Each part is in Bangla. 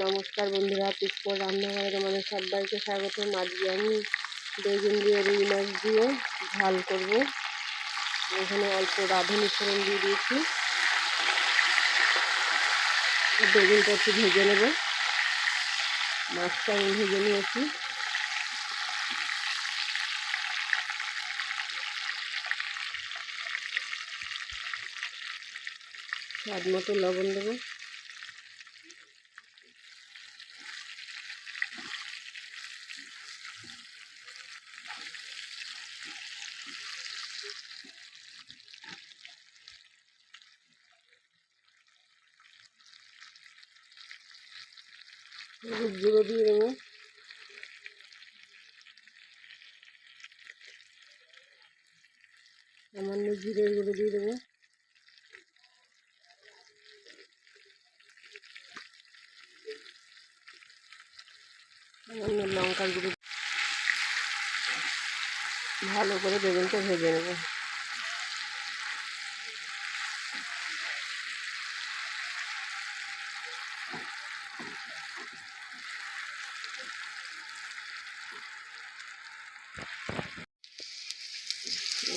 নমস্কার বন্ধুরা, পুষ্পর রান্নাঘরে তোমাদের সবাইকে স্বাগত। আজকে আমি বেগুন দিয়ে রুই মাছ দিয়ে ঝাল করব। এখানে অল্প রাঁধুনি ফোড়ন দিয়ে দিয়েছি। বেগুনটা একটু ভেজে নেব। মাছটা আমি ভেজে নিয়েছি। স্বাদ মতো লবণ দেবো। হলুদ গুঁড়ো দিয়ে দেবো। সামান্য জিরের গুঁড়ো দিয়ে দেবো। সামান্য লঙ্কার গুঁড়ো। ভালো করে বেগুনটা ভেজে নেব।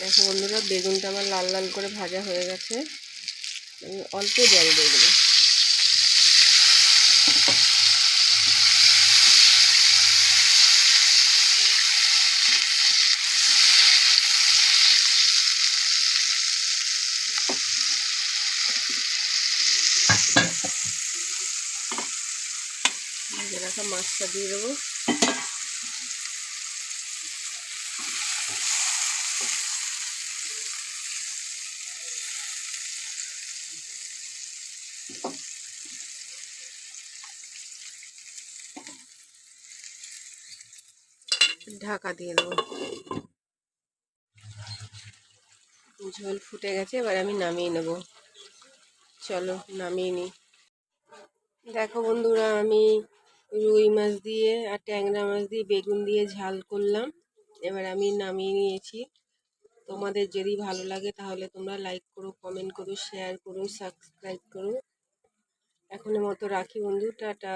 দেখো বন্ধুরা, বেগুনটা আমার লাল লাল করে ভাজা হয়ে গেছে। আমি অল্প জল দিয়ে দেবো। ভেজে রাখা মাছটা দিয়ে দেবো। ঢাকা দিয়ে দেবো। ঝোল ফুটে গেছে, এবার আমি নামিয়ে নেব। চলো নামিয়ে নিই। দেখো বন্ধুরা, আমি রুই মাছ দিয়ে আর ট্যাংরা মাছ দিয়ে বেগুন দিয়ে ঝাল করলাম। এবার আমি নামিয়ে নিয়েছি। তোমাদের যদি ভালো লাগে তাহলে তোমরা লাইক করো, কমেন্ট করো, শেয়ার করো, সাবস্ক্রাইব করো। এখনের মতো রাখি বন্ধু, টাটা।